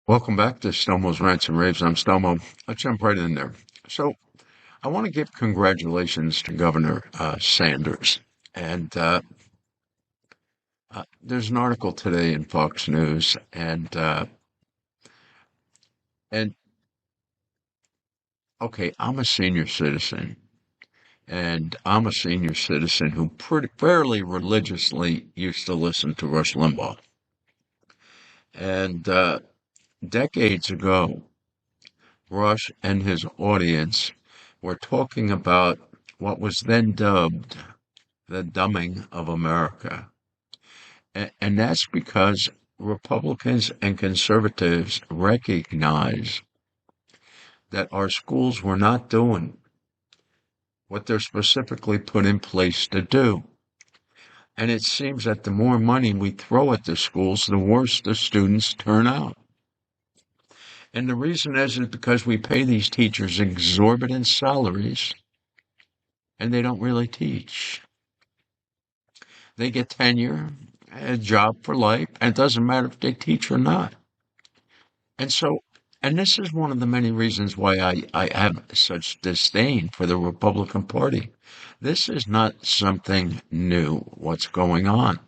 Welcome back to Stelmo's Rants and Raves. I'm Stelmo. Let's jump right in there. So, I want to give congratulations to Governor Sanders. And there's an article today in Fox News, and okay, I'm a senior citizen, and I'm a senior citizen who pretty fairly religiously used to listen to Rush Limbaugh. And decades ago, Rush and his audience were talking about what was then dubbed the dumbing of America. And that's because Republicans and conservatives recognize that our schools were not doing what they're specifically put in place to do. And it seems that the more money we throw at the schools, the worse the students turn out. And the reason is because we pay these teachers exorbitant salaries and they don't really teach. They get tenure, a job for life, and it doesn't matter if they teach or not. And so, and this is one of the many reasons why I have such disdain for the Republican Party. This is not something new, what's going on.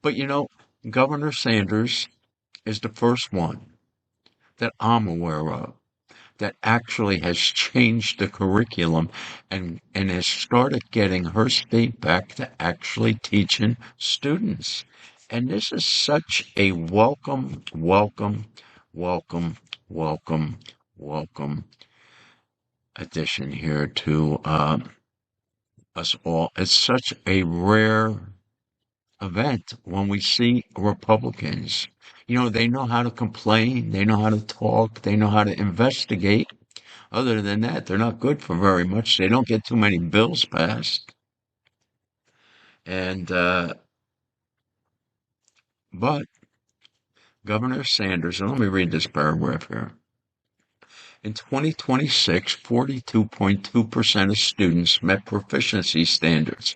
But Governor Sanders is the first one that I'm aware of that actually has changed the curriculum and has started getting her state back to actually teaching students. And this is such a welcome, welcome, welcome, welcome, welcome addition here to us all. It's such a rare event when we see Republicans. They know how to complain, they know how to talk, they know how to investigate. Other than that, they're not good for very much. They don't get too many bills passed. And, but Governor Sanders, and let me read this paragraph here. In 2026, 42.2% of students met proficiency standards,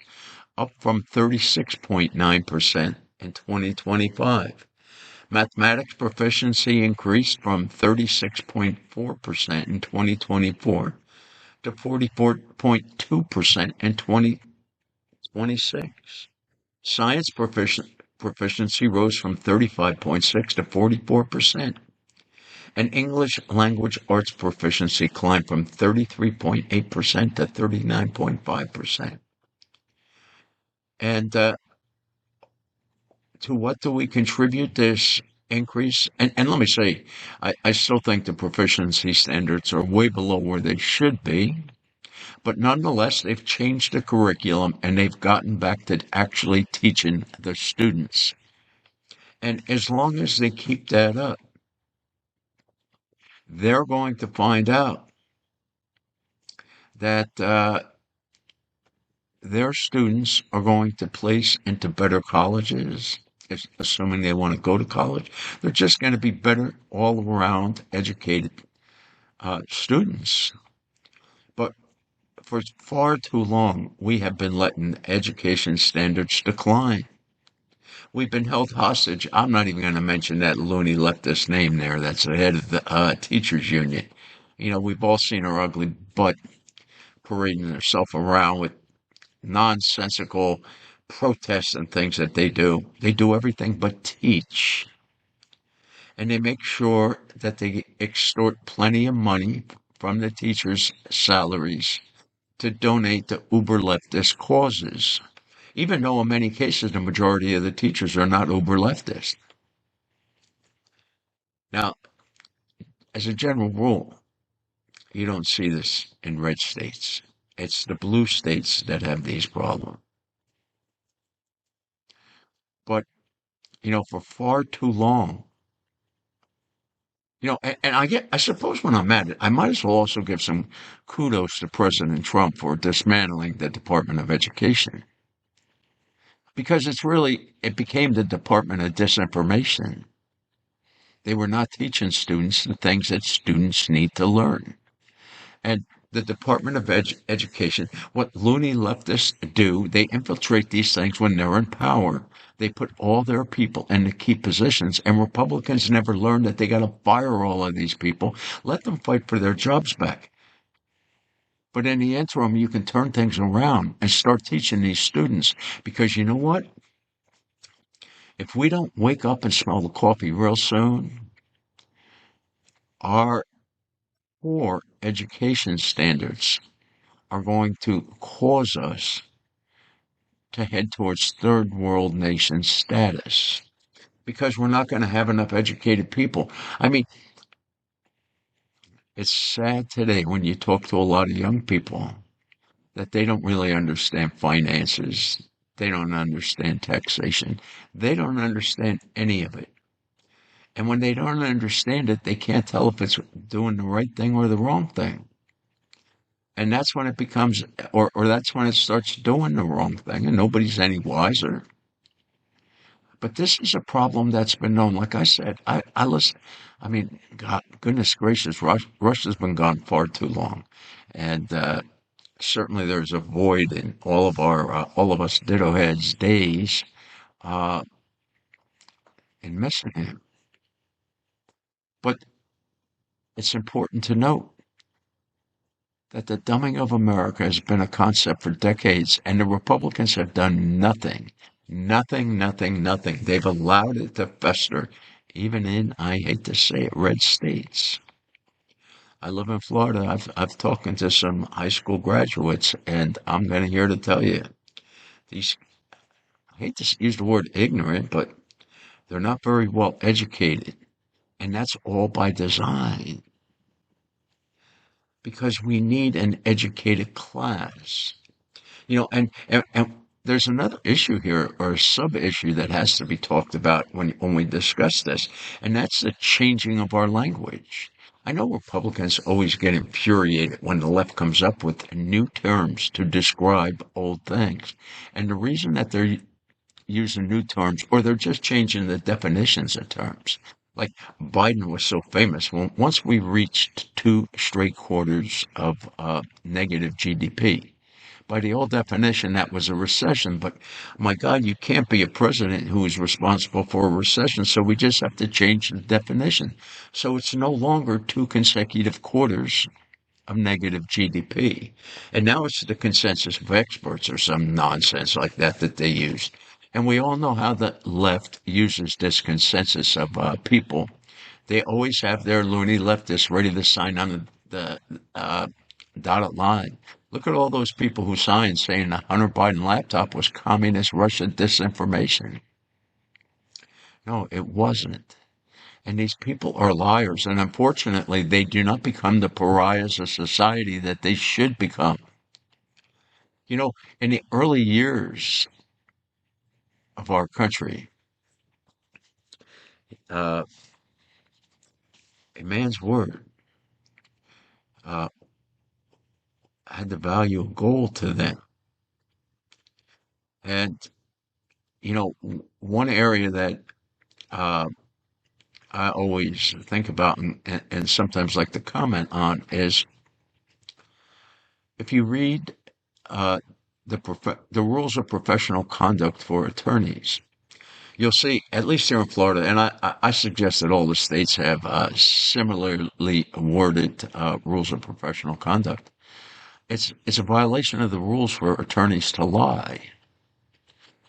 up from 36.9% in 2025. Mathematics proficiency increased from 36.4% in 2024 to 44.2% in 2026. Science proficiency rose from 35.6 to 44%. And English language arts proficiency climbed from 33.8% to 39.5%. And to what do we contribute this increase? And let me say, I still think the proficiency standards are way below where they should be. But nonetheless, they've changed the curriculum and they've gotten back to actually teaching the students. And as long as they keep that up, they're going to find out that their students are going to place into better colleges, assuming they want to go to college. They're just going to be better all around educated students. But for far too long, we have been letting education standards decline. We've been held hostage. I'm not even going to mention that loony leftist name there that's the head of the teachers union. We've all seen her ugly butt parading herself around with nonsensical protests and things that they do. They do everything but teach. And they make sure that they extort plenty of money from the teachers' salaries to donate to uber leftist causes, even though in many cases the majority of the teachers are not uber leftist. Now, as a general rule, you don't see this in red states. It's the blue states that have these problems. But, for far too long, and I suppose when I'm at it, I might as well also give some kudos to President Trump for dismantling the Department of Education. Because it became the Department of Disinformation. They were not teaching students the things that students need to learn. And The Department of Education, what loony leftists do, they infiltrate these things when they're in power. They put all their people in the key positions, and Republicans never learn that they got to fire all of these people. Let them fight for their jobs back. But in the interim, you can turn things around and start teaching these students because you know what? If we don't wake up and smell the coffee real soon, our poor education standards are going to cause us to head towards third world nation status because we're not going to have enough educated people. I mean, it's sad today when you talk to a lot of young people that they don't really understand finances. They don't understand taxation. They don't understand any of it. And when they don't understand it, they can't tell if it's doing the right thing or the wrong thing. And that's when it becomes, or that's when it starts doing the wrong thing, and nobody's any wiser. But this is a problem that's been known. Like I said, I listen. I mean, God, goodness gracious, Russia's been gone far too long, and certainly there's a void in all of us ditto heads days uh, in missing him. But it's important to note that the dumbing of America has been a concept for decades, and the Republicans have done nothing. Nothing, nothing, nothing. They've allowed it to fester, even in, I hate to say it, red states. I live in Florida. I've talking to some high school graduates, and I'm going to here to tell you, these, I hate to use the word ignorant, but they're not very well educated. And that's all by design because we need an educated class. And there's another issue here or a sub issue that has to be talked about when we discuss this, and that's the changing of our language. I know Republicans always get infuriated when the left comes up with new terms to describe old things. And the reason that they're using new terms or they're just changing the definitions of terms. Like Biden was so famous. Well, once we reached 2 straight quarters of negative GDP, by the old definition, that was a recession. But my God, you can't be a president who is responsible for a recession. So we just have to change the definition. So it's no longer 2 consecutive quarters of negative GDP. And now it's the consensus of experts or some nonsense like that they use. And we all know how the left uses this consensus of people. They always have their loony leftists ready to sign on the dotted line. Look at all those people who signed saying the Hunter Biden laptop was communist Russian disinformation. No, it wasn't. And these people are liars, and unfortunately, they do not become the pariahs of society that they should become. In the early years of our country, uh, a man's word uh, had the value of gold to them. And, one area that uh, I always think about and sometimes like to comment on is if you read uh, the rules of professional conduct for attorneys, you'll see, at least here in Florida, and I suggest that all the states have similarly worded rules of professional conduct. It's a violation of the rules for attorneys to lie.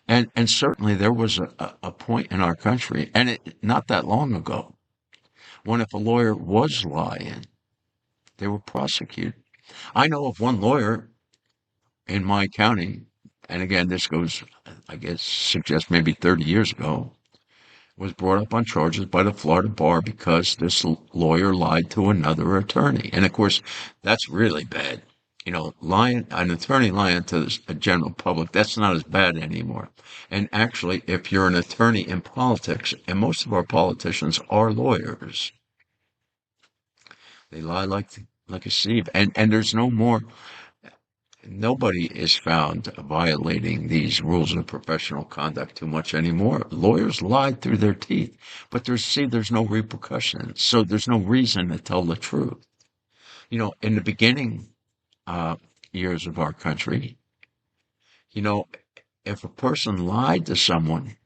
And certainly there was a point in our country, and not that long ago, when if a lawyer was lying, they were prosecuted. I know of one lawyer in my county, and again, this goes, I guess, suggests maybe 30 years ago, was brought up on charges by the Florida bar because this lawyer lied to another attorney. And of course, that's really bad. An attorney lying to the general public, that's not as bad anymore. And actually, if you're an attorney in politics, and most of our politicians are lawyers, they lie like a sieve. And there's nobody is found violating these rules of professional conduct too much anymore. Lawyers lied through their teeth, but there's no repercussions. So there's no reason to tell the truth. In the beginning uh, years of our country. You know, if a person lied to someone,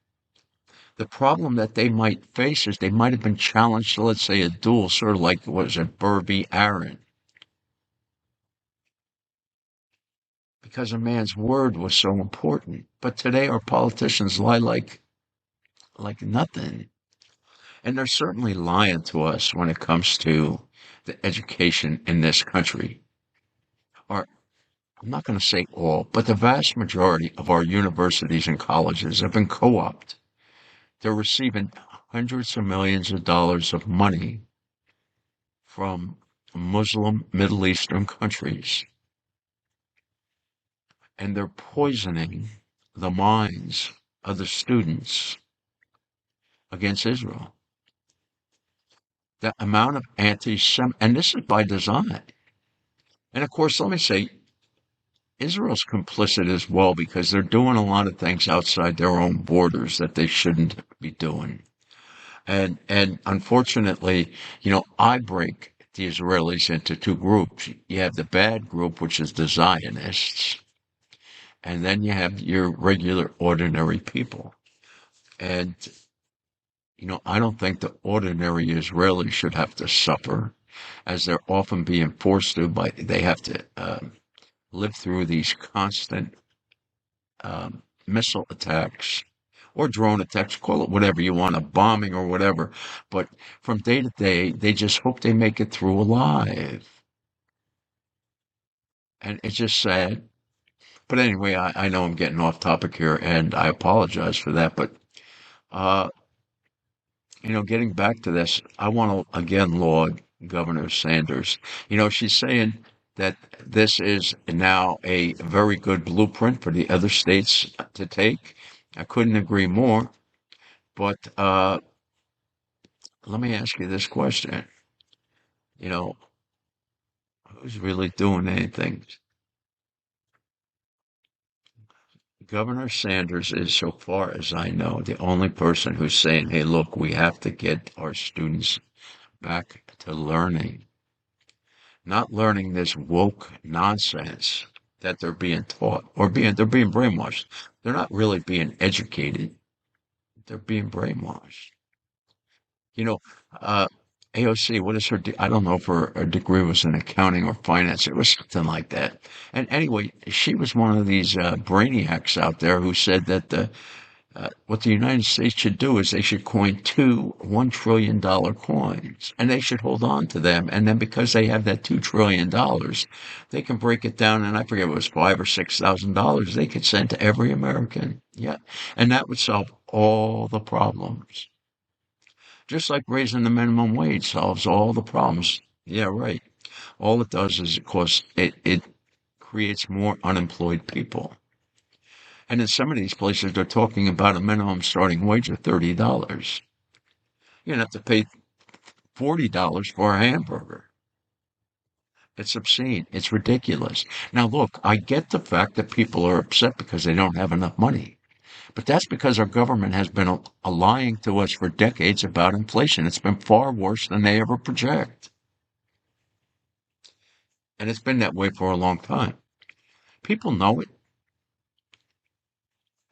the problem that they might face is they might have been challenged to, let's say, a duel, sort of like, was it Burby Aaron? Because a man's word was so important. But today our politicians lie like nothing. And they're certainly lying to us when it comes to the education in this country. Or I'm not going to say all, but the vast majority of our universities and colleges have been co-opted. They're receiving hundreds of millions of dollars of money from Muslim Middle Eastern countries, and they're poisoning the minds of the students against Israel. The amount of anti-Semitism, and this is by design. And of course, let me say, Israel's complicit as well because they're doing a lot of things outside their own borders that they shouldn't be doing. And unfortunately, I break the Israelis into two groups. You have the bad group, which is the Zionists, and then you have your regular, ordinary people. And, I don't think the ordinary Israeli should have to suffer, as they're often being forced to, but they have to live through these constant missile attacks or drone attacks, call it whatever you want, a bombing or whatever. But from day to day, they just hope they make it through alive. And it's just sad. But anyway, I know I'm getting off topic here, and I apologize for that. But, uh, getting back to this, I want to again laud Governor Sanders. She's saying that this is now a very good blueprint for the other states to take. I couldn't agree more. But let me ask you this question. You know, who's really doing anything? Governor Sanders is, so far as I know, the only person who's saying, hey, look, we have to get our students back to learning, not learning this woke nonsense that they're being taught or they're being brainwashed. They're not really being educated. They're being brainwashed. You know, uh, AOC, what is her? I don't know if her degree was in accounting or finance. It was something like that. And anyway, she was one of these brainiacs out there who said that what the United States should do is they should coin two $1 trillion coins, and they should hold on to them. And then because they have that $2 trillion, they can break it down. And I forget, it was $5,000 or $6,000 they could send to every American. Yeah, and that would solve all the problems. Just like raising the minimum wage solves all the problems. Yeah, right. All it does is, of course, it creates more unemployed people. And in some of these places, they're talking about a minimum starting wage of $30. You're going to have to pay $40 for a hamburger. It's obscene. It's ridiculous. Now, look, I get the fact that people are upset because they don't have enough money. But that's because our government has been lying to us for decades about inflation. It's been far worse than they ever project. And it's been that way for a long time. People know it.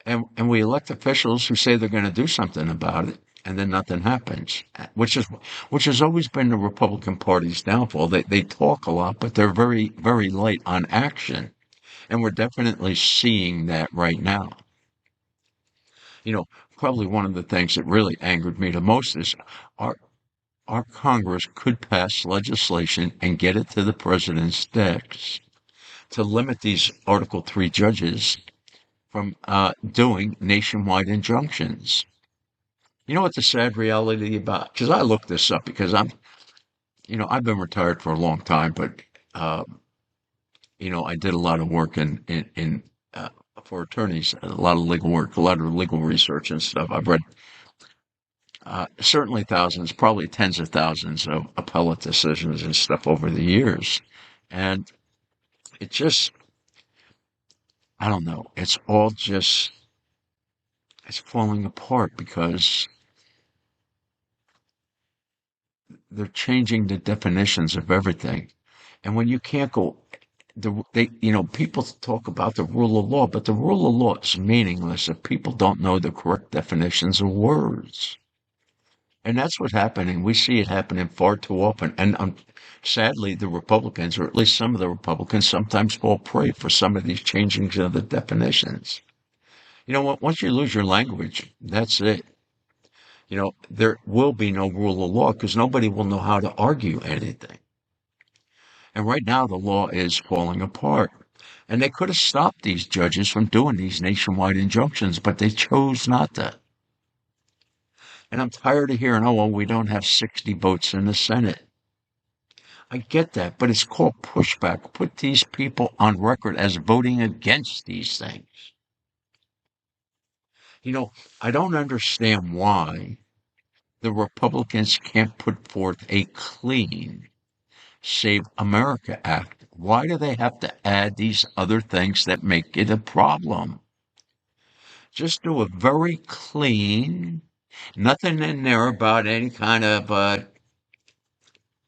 And we elect officials who say they're going to do something about it, and then nothing happens, which has always been the Republican Party's downfall. They talk a lot, but they're very, very light on action. And we're definitely seeing that right now. Probably one of the things that really angered me the most is our our Congress could pass legislation and get it to the president's desk to limit these Article 3 judges from doing nationwide injunctions. You know what the sad reality about? Because I looked this up because I've been retired for a long time, but uh, I did a lot of work in for attorneys, a lot of legal work, a lot of legal research and stuff. I've read certainly thousands, probably tens of thousands of appellate decisions and stuff over the years. And it just, I don't know, it's falling apart because they're changing the definitions of everything. And when you can't go people talk about the rule of law, but the rule of law is meaningless if people don't know the correct definitions of words. And that's what's happening. We see it happening far too often. And sadly, the Republicans, or at least some of the Republicans, sometimes fall prey for some of these changings of the definitions. You know what? Once you lose your language, that's it. There will be no rule of law because nobody will know how to argue anything. And right now, the law is falling apart. And they could have stopped these judges from doing these nationwide injunctions, but they chose not to. And I'm tired of hearing, oh, well, we don't have 60 votes in the Senate. I get that, but it's called pushback. Put these people on record as voting against these things. I don't understand why the Republicans can't put forth a clean Save America Act. Why do they have to add these other things that make it a problem? Just do a very clean, nothing in there about any kind of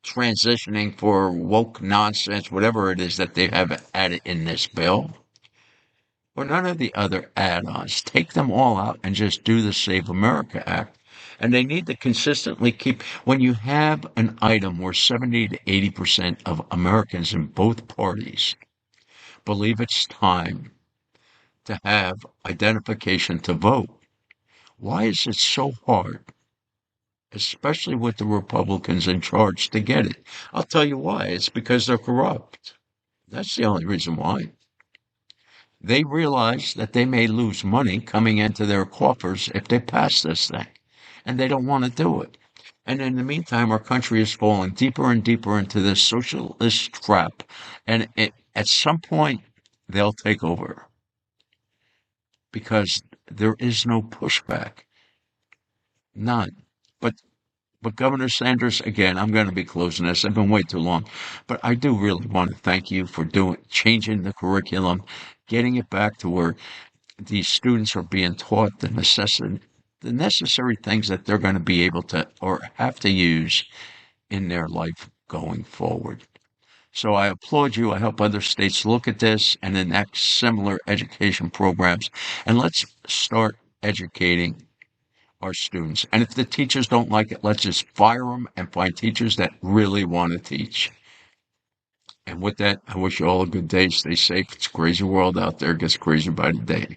transitioning for woke nonsense, whatever it is that they have added in this bill, or none of the other add-ons. Take them all out and just do the Save America Act. And they need to consistently when you have an item where 70 to 80% of Americans in both parties believe it's time to have identification to vote, why is it so hard, especially with the Republicans in charge, to get it? I'll tell you why. It's because they're corrupt. That's the only reason why. They realize that they may lose money coming into their coffers if they pass this thing, and they don't want to do it. And in the meantime, our country is falling deeper and deeper into this socialist trap, and at some point, they'll take over because there is no pushback. None. But Governor Sanders, again, I'm going to be closing this. I've been way too long, but I do really want to thank you for changing the curriculum, getting it back to where these students are being taught the necessary things that they're going to be able to or have to use in their life going forward. So I applaud you. I hope other states look at this and enact similar education programs, and let's start educating our students. And if the teachers don't like it, let's just fire them and find teachers that really want to teach. And with that, I wish you all a good day. Stay safe. It's a crazy world out there. It gets crazier by the day.